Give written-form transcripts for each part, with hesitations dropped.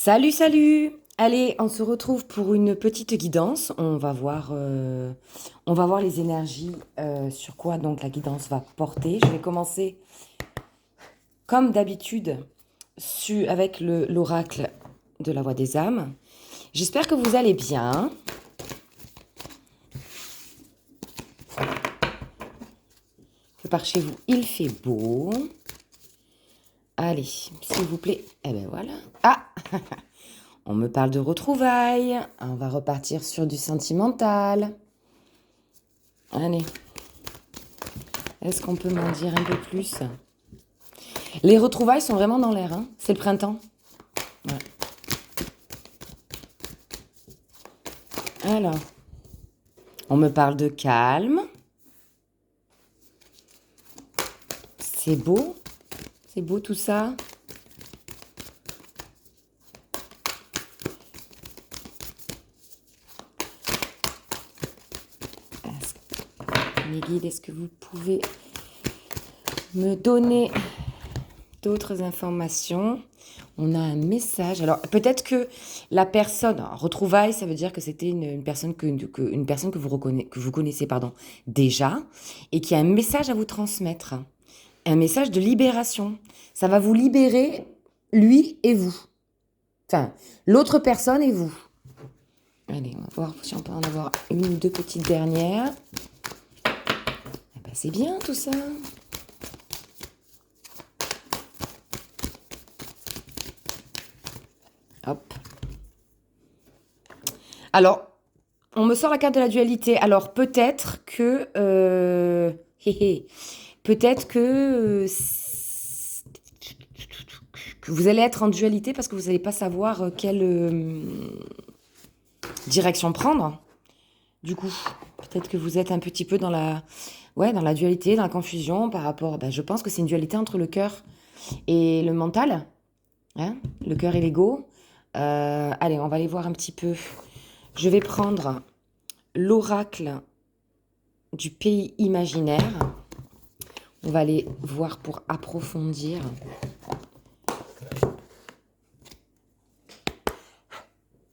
Salut, salut! Allez, on se retrouve pour une petite guidance. On va voir les énergies sur quoi donc la guidance va porter. Je vais commencer comme d'habitude avec l'oracle de la voix des âmes. J'espère que vous allez bien. Que par chez vous, il fait beau. Allez, s'il vous plaît. Eh ben voilà. Ah! On me parle de retrouvailles. On va repartir sur du sentimental. Allez. Est-ce qu'on peut m'en dire un peu plus? Les retrouvailles sont vraiment dans l'air, hein. C'est le printemps. Ouais. Alors, on me parle de calme. C'est beau. C'est beau tout ça. Mes guides, est-ce que vous pouvez me donner d'autres informations? On a un message. Alors, peut-être que la personne... alors, retrouvailles, ça veut dire que c'était une personne une personne que vous connaissez pardon, déjà et qui a un message à vous transmettre. Un message de libération. Ça va vous libérer, lui et vous. Enfin, l'autre personne et vous. Allez, on va voir si on peut en avoir une ou deux petites dernières. Eh ben, c'est bien tout ça. Hop. Alors, on me sort la carte de la dualité. Alors, peut-être que... peut-être que vous allez être en dualité parce que vous n'allez pas savoir quelle direction prendre. Du coup, peut-être que vous êtes un petit peu dans dans la dualité, dans la confusion par rapport... Ben, je pense que c'est une dualité entre le cœur et le mental. Hein, le cœur et l'ego. Allez, on va aller voir un petit peu. Je vais prendre l'oracle du pays imaginaire. On va aller voir pour approfondir.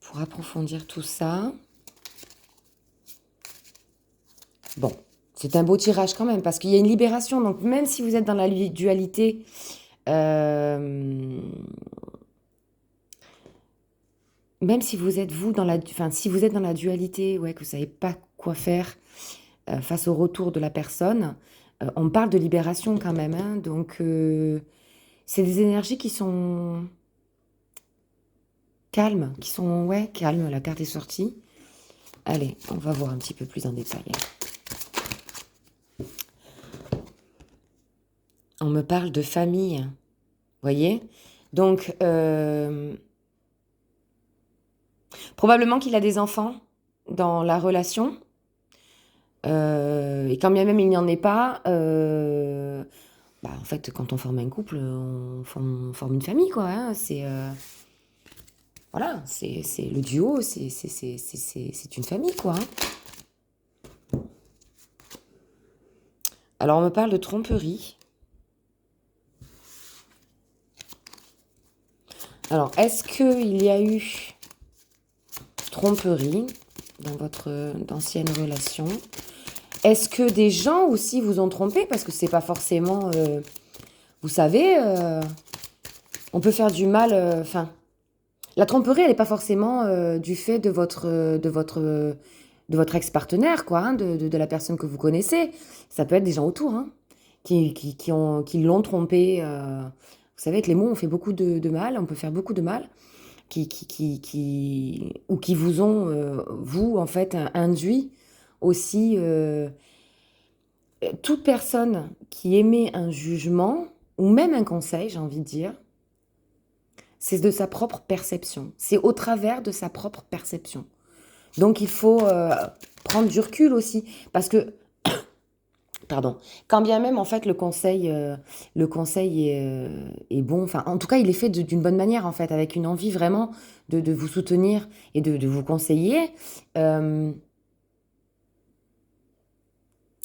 Pour approfondir tout ça. Bon, c'est un beau tirage quand même, parce qu'il y a une libération. Donc, même si vous êtes dans la dualité, même si vous êtes vous dans la, enfin, si vous êtes dans la dualité, ouais, que vous savez pas quoi faire face au retour de la personne, on parle de libération quand même, hein. Donc, c'est des énergies qui sont calmes, qui sont, ouais, calmes. La carte est sortie. Allez, on va voir un petit peu plus en détail. On me parle de famille, voyez? Donc, probablement qu'il a des enfants dans la relation. Et quand bien même il n'y en ait pas, en fait, quand on forme un couple, on forme une famille, quoi, hein. Voilà, c'est le duo, c'est une famille, quoi, hein. Alors, on me parle de tromperie. Alors, est-ce qu'il y a eu tromperie dans votre ancienne relation? Est-ce que des gens aussi vous ont trompé? Parce que c'est pas forcément... vous savez, on peut faire du mal... Enfin, la tromperie, elle n'est pas forcément du fait de votre ex-partenaire, quoi, hein, de la personne que vous connaissez. Ça peut être des gens autour, hein, qui l'ont trompé. Vous savez, avec les mots, on fait beaucoup de mal, on peut faire beaucoup de mal, ou qui vous ont, vous, en fait, induit aussi... toute personne qui émet un jugement, ou même un conseil, j'ai envie de dire, c'est de sa propre perception. C'est au travers de sa propre perception. Donc il faut prendre du recul aussi. Parce que, pardon, quand bien même en fait le conseil est bon, enfin en tout cas il est fait d'une bonne manière en fait, avec une envie vraiment de vous soutenir et de vous conseiller.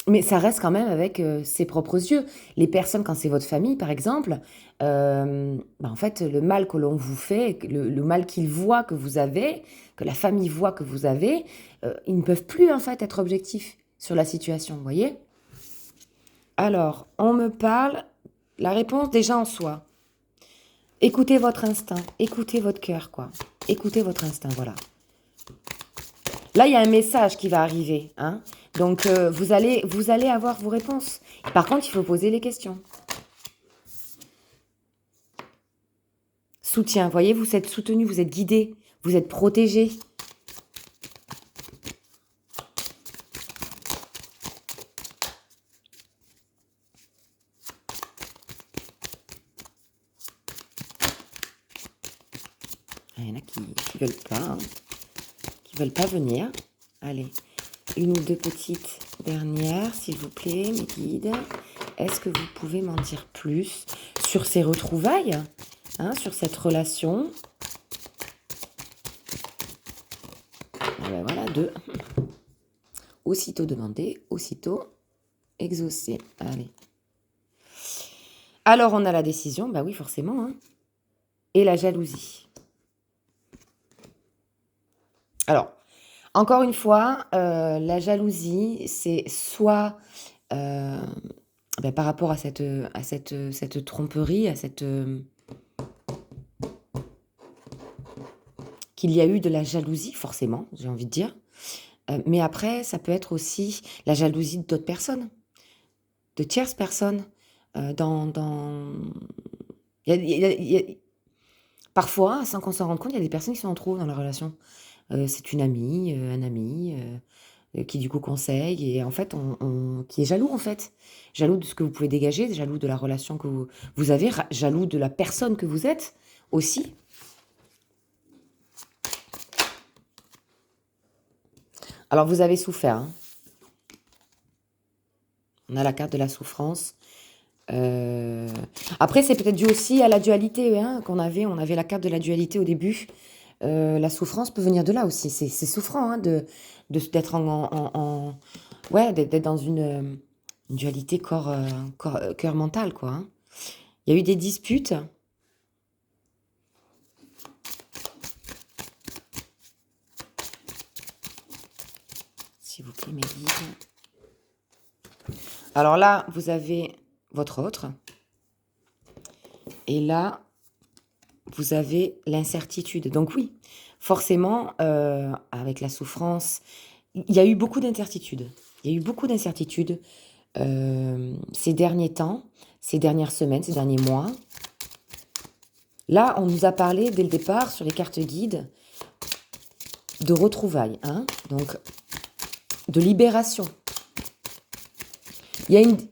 Mais Mais ça reste quand même avec ses propres yeux. Les personnes, quand c'est votre famille, par exemple, en fait, le mal que l'on vous fait, le mal qu'ils voient que vous avez, que la famille voit que vous avez, ils ne peuvent plus, en fait, être objectifs sur la situation, vous voyez? Alors, on me parle, la réponse déjà en soi. Écoutez votre instinct, écoutez votre cœur, quoi. Écoutez votre instinct, voilà. Là, il y a un message qui va arriver, hein. Donc, vous allez avoir vos réponses. Par contre, il faut poser les questions. Soutien, voyez, vous êtes soutenu, vous êtes guidé, vous êtes protégé. Il y en a qui veulent pas, hein, qui veulent pas venir. Allez, une ou deux petites dernières, s'il vous plaît, mes guides. Est-ce que vous pouvez m'en dire plus sur ces retrouvailles, hein, sur cette relation? Ben voilà, deux. Aussitôt demandé, aussitôt exaucé. Allez. Alors, on a la décision, bah oui, forcément, hein. Et la jalousie. Alors, encore une fois, la jalousie, c'est soit par rapport à cette tromperie, à cette qu'il y a eu de la jalousie, forcément, j'ai envie de dire. Mais après, ça peut être aussi la jalousie d'autres personnes, de tierces personnes. Parfois, sans qu'on s'en rende compte, il y a des personnes qui sont en trop dans la relation. C'est une amie, un ami qui du coup conseille et en fait, qui est jaloux en fait. Jaloux de ce que vous pouvez dégager, jaloux de la relation que vous avez, jaloux de la personne que vous êtes aussi. Alors, vous avez souffert, hein. On a la carte de la souffrance. Après, c'est peut-être dû aussi à la dualité hein, qu'on avait. On avait la carte de la dualité au début. La souffrance peut venir de là aussi. C'est souffrant hein, d'être d'être dans une dualité cœur mental, quoi. Hein. Il y a eu des disputes. S'il vous plaît, mes guides. Alors là, vous avez votre autre. Et là, vous avez l'incertitude. Donc oui, forcément, avec la souffrance, il y a eu beaucoup d'incertitudes. Il y a eu beaucoup d'incertitudes ces derniers temps, ces dernières semaines, ces derniers mois. Là, on nous a parlé dès le départ sur les cartes guides de retrouvailles, hein, donc de libération.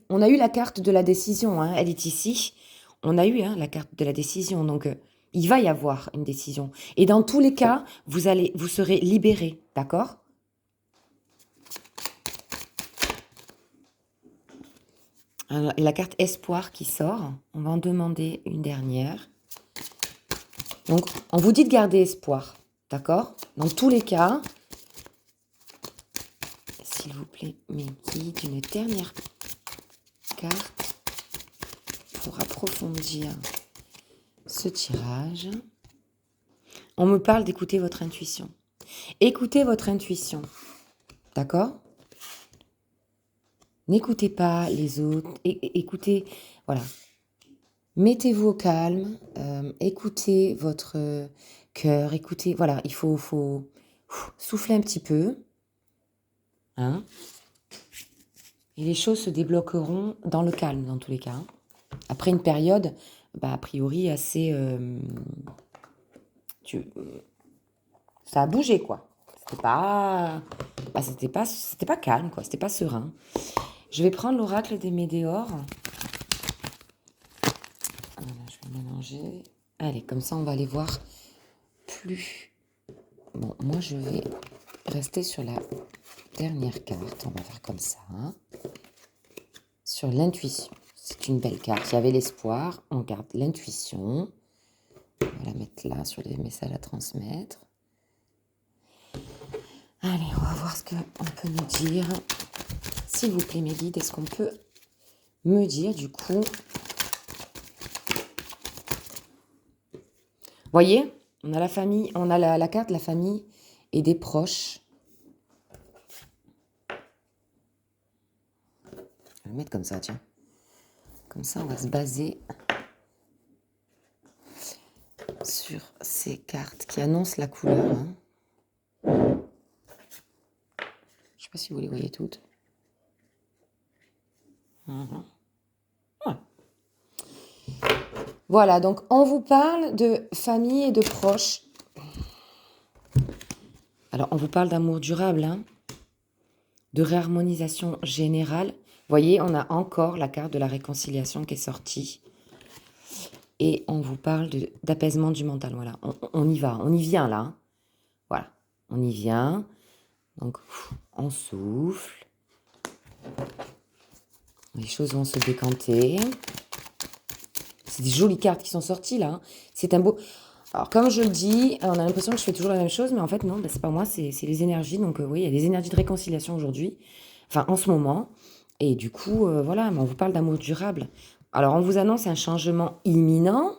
On a eu la carte de la décision, hein, elle est ici. On a eu la carte de la décision, donc il va y avoir une décision. Et dans tous les cas, vous serez libéré, d'accord ? Et la carte espoir qui sort, on va en demander une dernière. Donc, on vous dit de garder espoir, d'accord ? Dans tous les cas, s'il vous plaît, mes guides, une dernière carte pour approfondir ce tirage. On me parle d'écouter votre intuition. Écoutez votre intuition, d'accord ? N'écoutez pas les autres, écoutez, voilà. Mettez-vous au calme, écoutez votre cœur, écoutez, voilà, il faut souffler un petit peu, hein. Et les choses se débloqueront dans le calme, dans tous les cas. Après une période, a priori, assez... ça a bougé, quoi. C'était pas calme, quoi. C'était pas serein. Je vais prendre l'oracle des Médéors. Voilà, je vais mélanger. Allez, comme ça, on va aller voir plus. Bon, moi, je vais rester sur la dernière carte. On va faire comme ça. Hein. Sur l'intuition. C'est une belle carte. Il y avait l'espoir. On garde l'intuition. On va la mettre là sur les messages à transmettre. Allez, on va voir ce qu'on peut nous dire. s'il vous plaît, mes guides, est-ce qu'on peut me dire, du coup... Voyez, on a la famille, on a la carte de la famille et des proches. Je vais le mettre comme ça, tiens. Comme ça, on va se baser sur ces cartes qui annoncent la couleur. Hein. Je ne sais pas si vous les voyez toutes. Voilà, donc on vous parle de famille et de proches. Alors, on vous parle d'amour durable, hein, de réharmonisation générale. Vous voyez, on a encore la carte de la réconciliation qui est sortie. Et on vous parle d'apaisement du mental. Voilà, on y va, on y vient là. Hein. Voilà, on y vient. Donc, on souffle. Les choses vont se décanter. C'est des jolies cartes qui sont sorties là. Hein. C'est un beau... Alors, comme je le dis, on a l'impression que je fais toujours la même chose, mais en fait, non, ben, c'est pas moi, c'est les énergies. Donc, oui, il y a des énergies de réconciliation aujourd'hui, enfin, en ce moment. Et du coup, voilà, on vous parle d'amour durable. Alors, on vous annonce un changement imminent.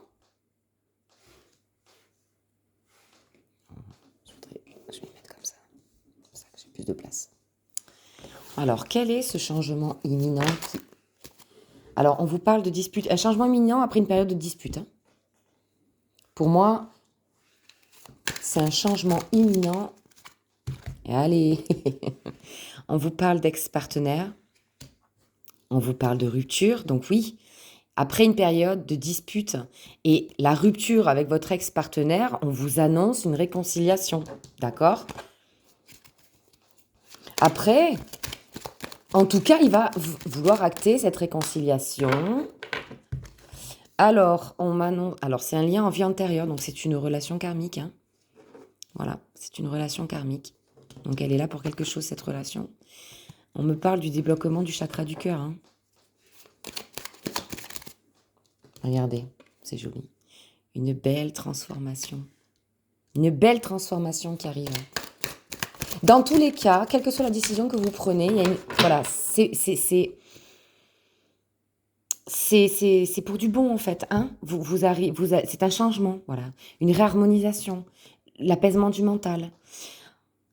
Je vais le mettre comme ça que j'ai plus de place. Alors, quel est ce changement imminent Alors, on vous parle de dispute. Un changement imminent après une période de dispute. Hein. Pour moi, c'est un changement imminent. Et allez, on vous parle d'ex-partenaire. On vous parle de rupture. Donc oui, après une période de dispute et la rupture avec votre ex-partenaire, on vous annonce une réconciliation. D'accord ? Après, en tout cas, il va vouloir acter cette réconciliation. Alors, on m'annonce... Alors, c'est un lien en vie antérieure, donc c'est une relation karmique. Hein. Voilà, c'est une relation karmique. Donc, elle est là pour quelque chose, cette relation. On me parle du débloquement du chakra du cœur. Hein. Regardez, c'est joli. Une belle transformation. Une belle transformation qui arrive. Dans tous les cas, quelle que soit la décision que vous prenez, il y a une... Voilà, c'est pour du bon en fait. Hein c'est un changement, voilà. Une réharmonisation, l'apaisement du mental.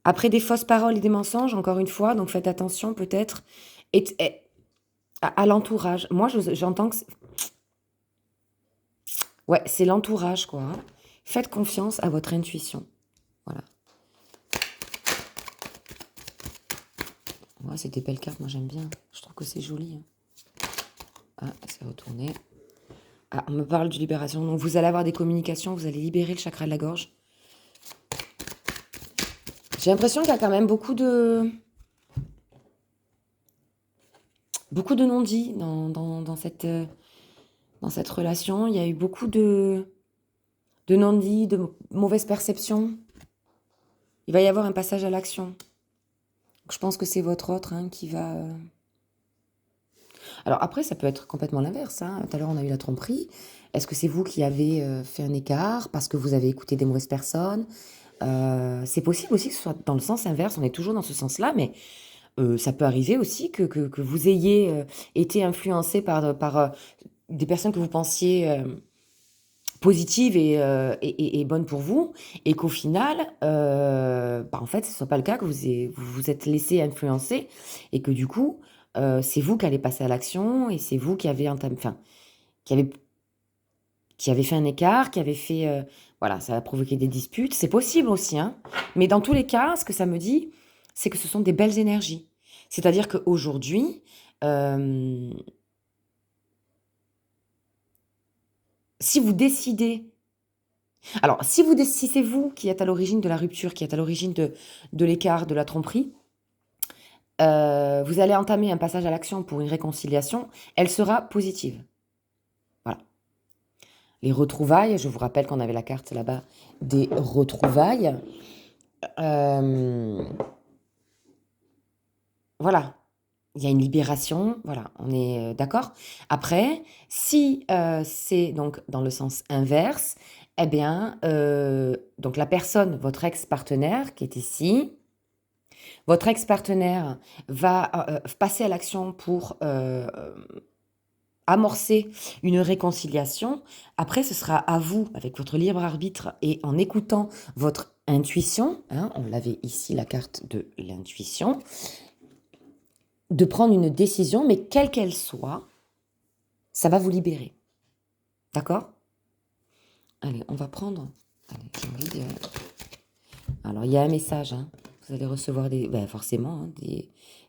Après des fausses paroles et des mensonges, encore une fois, donc faites attention peut-être à l'entourage. Moi, j'entends que... Ouais, c'est l'entourage, quoi. Hein. Faites confiance à votre intuition. Voilà. Ouais, c'est des belles cartes, moi j'aime bien. Je trouve que c'est joli. Hein. Ah, c'est retourné. Ah, on me parle de libération. Donc vous allez avoir des communications, vous allez libérer le chakra de la gorge. J'ai l'impression qu'il y a quand même beaucoup de non-dits dans cette relation. Il y a eu beaucoup de non-dits, de mauvaises perceptions. Il va y avoir un passage à l'action. Je pense que c'est votre autre hein, qui va... Alors après, ça peut être complètement l'inverse. Hein. Tout à l'heure, on a eu la tromperie. Est-ce que c'est vous qui avez fait un écart parce que vous avez écouté des mauvaises personnes c'est possible aussi que ce soit dans le sens inverse. On est toujours dans ce sens-là, mais ça peut arriver aussi que vous ayez été influencé par des personnes que vous pensiez positives et bonnes pour vous, et qu'au final, en fait, ce ne soit pas le cas, que vous vous êtes laissé influencer, et que du coup, c'est vous qui allez passer à l'action, et c'est vous qui avez qui avez fait un écart, qui avez fait... voilà, ça a provoqué des disputes. C'est possible aussi, hein. Mais dans tous les cas, ce que ça me dit, c'est que ce sont des belles énergies. C'est-à-dire qu'aujourd'hui, si vous décidez... Alors, si c'est vous qui êtes à l'origine de la rupture, qui êtes à l'origine de l'écart, de la tromperie, vous allez entamer un passage à l'action pour une réconciliation. Elle sera positive. Voilà. Les retrouvailles, je vous rappelle qu'on avait la carte là-bas des retrouvailles. Voilà, il y a une libération, voilà, on est d'accord. Après, si c'est donc dans le sens inverse, eh bien, donc la personne, votre ex-partenaire qui est ici, Votre ex-partenaire va passer à l'action pour amorcer une réconciliation. Après, ce sera à vous, avec votre libre arbitre et en écoutant votre intuition, hein, on l'avait ici, la carte de l'intuition, de prendre une décision, mais quelle qu'elle soit, ça va vous libérer. D'accord? Allez, on va prendre... Allez, j'ai envie de... Alors, il y a un message, hein. Vous allez recevoir forcément hein,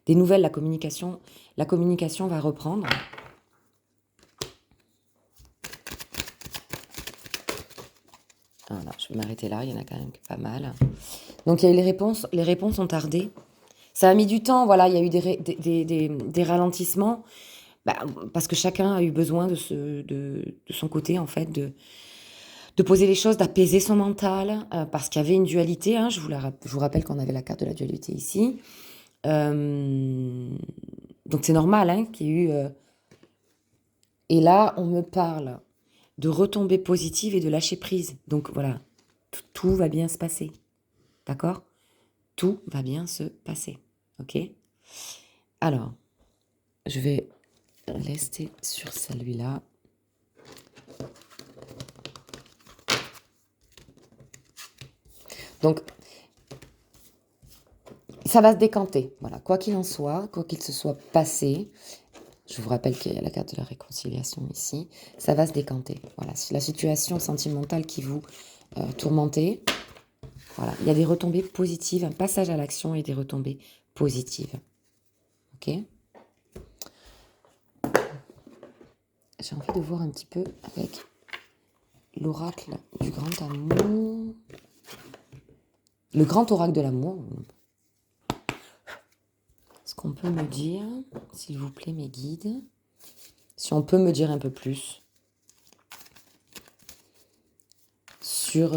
des nouvelles. La communication va reprendre. Voilà, je vais m'arrêter là, il y en a quand même pas mal. Donc, il y a eu les réponses ont tardé. Ça a mis du temps, voilà, il y a eu des ralentissements, parce que chacun a eu besoin de son côté, en fait, de poser les choses, d'apaiser son mental, parce qu'il y avait une dualité. Hein, je vous rappelle qu'on avait la carte de la dualité ici. Donc c'est normal hein, qu'il y ait eu... Et là, on me parle de retombées positives et de lâcher prise. Donc voilà, tout va bien se passer. D'accord? Tout va bien se passer. Ok? Alors, je vais rester sur celui-là. Donc, ça va se décanter. Voilà, quoi qu'il en soit, quoi qu'il se soit passé, je vous rappelle qu'il y a la carte de la réconciliation ici, ça va se décanter. Voilà, c'est la situation sentimentale qui vous tourmentez. Voilà, il y a des retombées positives, un passage à l'action et des retombées positives. Ok? J'ai envie de voir un petit peu avec l'oracle du grand amour. Le grand oracle de l'amour. Est-ce qu'on peut me dire, s'il vous plaît, mes guides, si on peut me dire un peu plus sur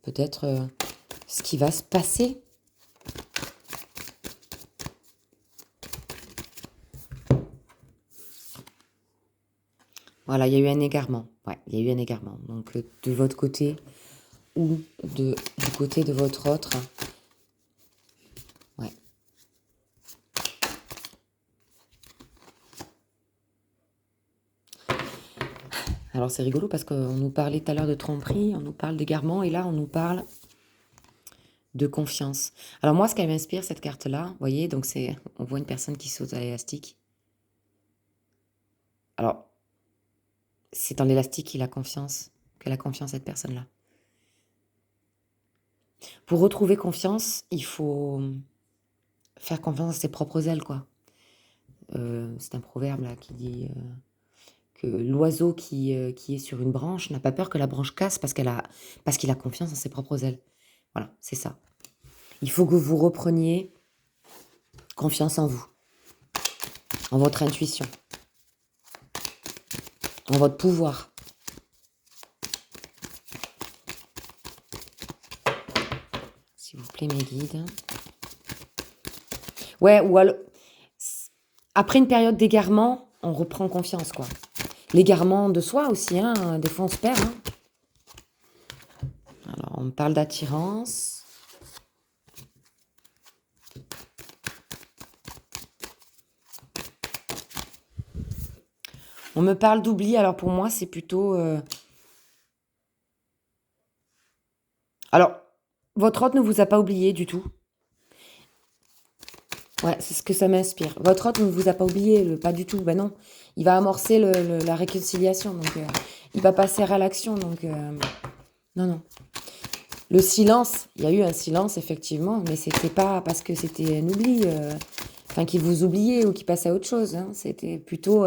peut-être ce qui va se passer. Voilà, il y a eu un égarement. Ouais, il y a eu un égarement. Donc, de votre côté ou du côté de votre autre. Ouais. Alors, c'est rigolo parce qu'on nous parlait tout à l'heure de tromperie, on nous parle d'égarement et là, on nous parle de confiance. Alors, moi, ce qu'elle m'inspire, cette carte-là, vous voyez, donc on voit une personne qui saute à l'élastique. Alors, c'est dans l'élastique qu'elle a confiance, cette personne-là. Pour retrouver confiance, il faut faire confiance à ses propres ailes, quoi. C'est un proverbe là qui dit que l'oiseau qui est sur une branche n'a pas peur que la branche casse parce qu'il a confiance en ses propres ailes. Voilà, c'est ça. Il faut que vous repreniez confiance en vous, en votre intuition, en votre pouvoir. S'il vous plaît, mes guides. Ouais, ou alors, après une période d'égarement, on reprend confiance, quoi. L'égarement de soi aussi, hein, des fois on se perd. Hein. Alors, on me parle d'attirance. On me parle d'oubli, alors pour moi, c'est plutôt... Alors, votre hôte ne vous a pas oublié du tout. Ouais, c'est ce que ça m'inspire. Votre hôte ne vous a pas oublié, pas du tout. Ben non, il va amorcer la réconciliation, donc il va passer à l'action, donc non, non. Le silence, il y a eu un silence, effectivement, mais c'était pas parce que c'était un oubli, qu'il vous oubliait ou qu'il passait à autre chose. Hein. C'était plutôt...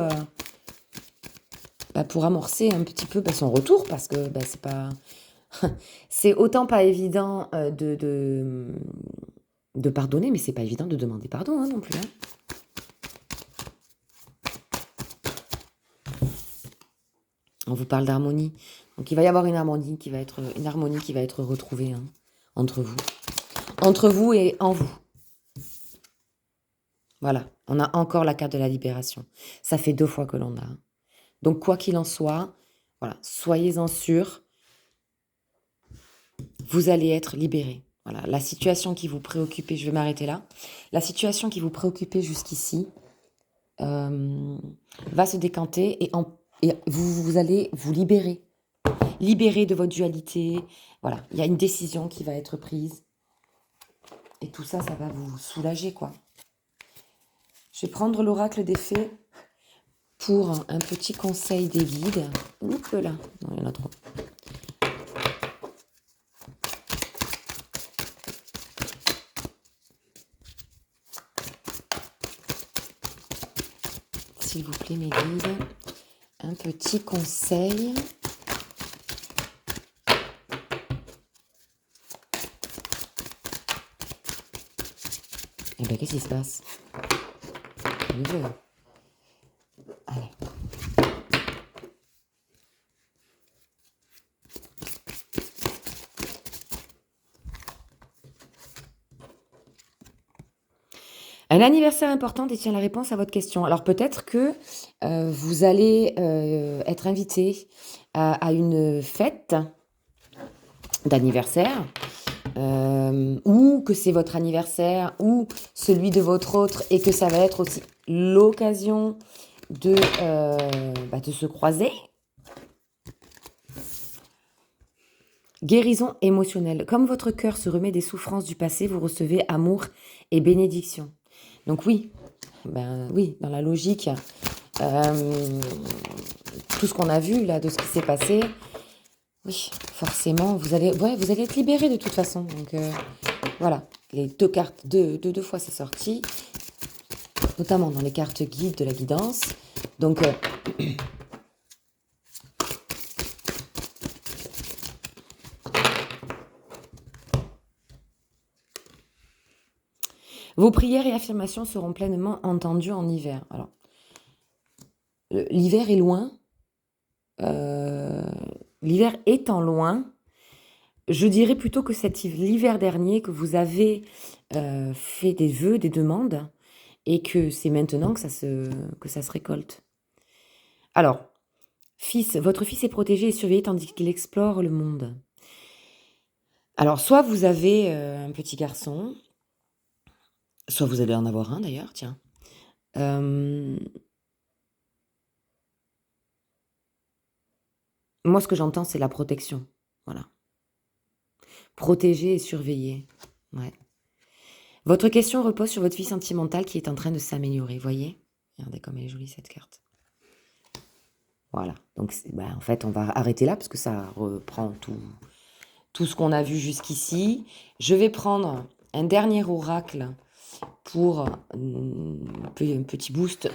pour amorcer un petit peu son retour, parce que c'est pas... c'est autant pas évident de pardonner, mais c'est pas évident de demander pardon hein, non plus. Hein. On vous parle d'harmonie. Donc il va y avoir une harmonie qui va être retrouvée hein, entre vous. Entre vous et en vous. Voilà, on a encore la carte de la libération. Ça fait 2 fois que l'on a. Hein. Donc quoi qu'il en soit, voilà, soyez-en sûrs. Vous allez être libérés. Voilà, la situation qui vous préoccupait, je vais m'arrêter là, la situation qui vous préoccupait jusqu'ici va se décanter et vous allez vous libérer de votre dualité. Voilà, il y a une décision qui va être prise. Et tout ça, ça va vous soulager, quoi. Je vais prendre l'oracle des fées pour un petit conseil des guides. Oups là, non, il y en a trop. S'il vous plaît, mes guides, un petit conseil. Eh bien, qu'est-ce qui se passe? Allez. Un anniversaire important détient la réponse à votre question. Alors peut-être que vous allez être invité à une fête d'anniversaire, ou que c'est votre anniversaire ou celui de votre autre et que ça va être aussi l'occasion de se croiser. Guérison émotionnelle. Comme votre cœur se remet des souffrances du passé, vous recevez amour et bénédiction. Donc oui, dans la logique, tout ce qu'on a vu là, de ce qui s'est passé, oui, forcément, vous allez être libéré de toute façon. Donc voilà, les deux cartes, deux fois c'est sorti, notamment dans les cartes guides de la guidance. Donc vos prières et affirmations seront pleinement entendues en hiver. Alors, l'hiver est loin. L'hiver étant loin, je dirais plutôt que l'hiver dernier que vous avez fait des vœux, des demandes, et que c'est maintenant que ça se récolte. Alors, votre fils est protégé et surveillé tandis qu'il explore le monde. Alors, soit vous avez un petit garçon, soit vous allez en avoir un d'ailleurs, tiens. Moi, ce que j'entends, c'est la protection. Voilà. Protéger et surveiller. Ouais. Votre question repose sur votre vie sentimentale qui est en train de s'améliorer. Voyez? Regardez comme elle est jolie cette carte. Voilà. Donc, en fait, on va arrêter là parce que ça reprend tout ce qu'on a vu jusqu'ici. Je vais prendre un dernier oracle pour un petit boost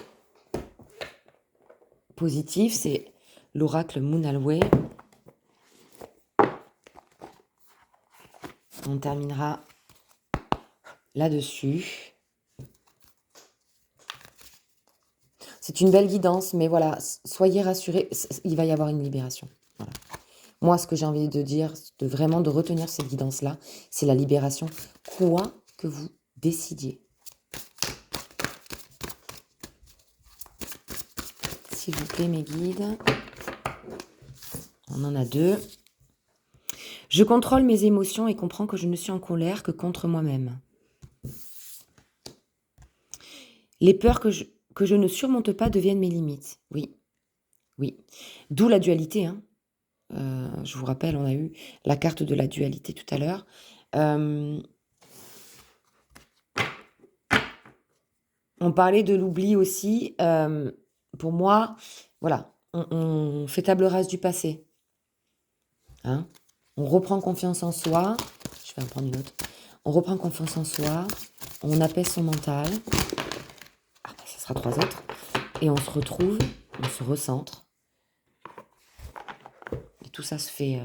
positif. C'est l'oracle Moonalway. On terminera là-dessus. C'est une belle guidance, mais voilà, soyez rassurés, il va y avoir une libération. Voilà. Moi, ce que j'ai envie de dire, de retenir cette guidance-là, c'est la libération, quoi que vous décidiez. S'il vous plaît, mes guides. On en a deux. Je contrôle mes émotions et comprends que je ne suis en colère que contre moi-même. Les peurs que je ne surmonte pas deviennent mes limites. Oui. D'où la dualité. Hein. Je vous rappelle, on a eu la carte de la dualité tout à l'heure. On parlait de l'oubli aussi. Pour moi, voilà, on fait table rase du passé. Hein, on reprend confiance en soi. Je vais en prendre une autre. On reprend confiance en soi. On apaise son mental. Ça sera 3 autres. Et on se retrouve, on se recentre. Et tout ça se fait...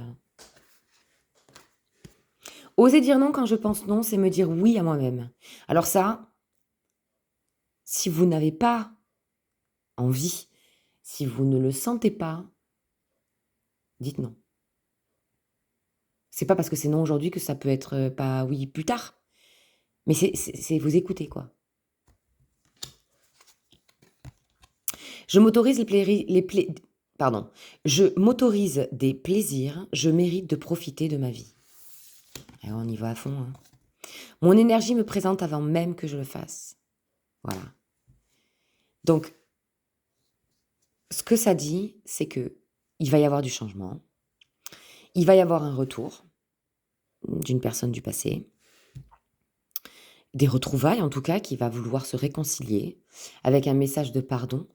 Oser dire non quand je pense non, c'est me dire oui à moi-même. Alors ça, si vous n'avez pas envie, si vous ne le sentez pas, dites non. C'est pas parce que c'est non aujourd'hui que ça peut être pas oui plus tard. Mais c'est vous écouter, quoi. Je m'autorise Je m'autorise des plaisirs, je mérite de profiter de ma vie. Et on y va à fond. Hein. Mon énergie me présente avant même que je le fasse. Voilà. Donc, ce que ça dit, c'est que il va y avoir du changement. Il va y avoir un retour d'une personne du passé. Des retrouvailles, en tout cas, qui va vouloir se réconcilier avec un message de pardon.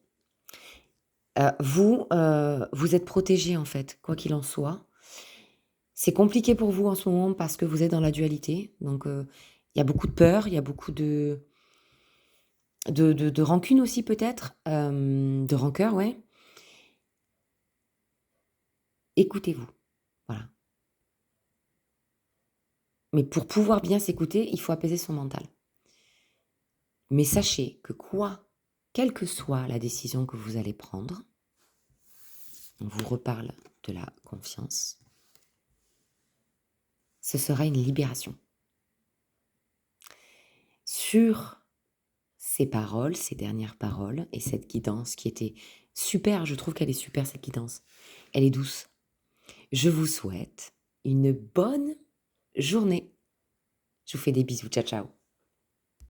Vous êtes protégés, en fait, quoi qu'il en soit. C'est compliqué pour vous en ce moment parce que vous êtes dans la dualité. Donc, il y a beaucoup de peur, il y a beaucoup de rancune aussi peut-être, de rancœur, ouais. Écoutez-vous, voilà. Mais pour pouvoir bien s'écouter, il faut apaiser son mental. Mais sachez que quelle que soit la décision que vous allez prendre, on vous reparle de la confiance, ce sera une libération. Sur ces paroles, ces dernières paroles et cette guidance qui était super, je trouve qu'elle est super cette guidance. Elle est douce. Je vous souhaite une bonne journée. Je vous fais des bisous. Ciao, ciao.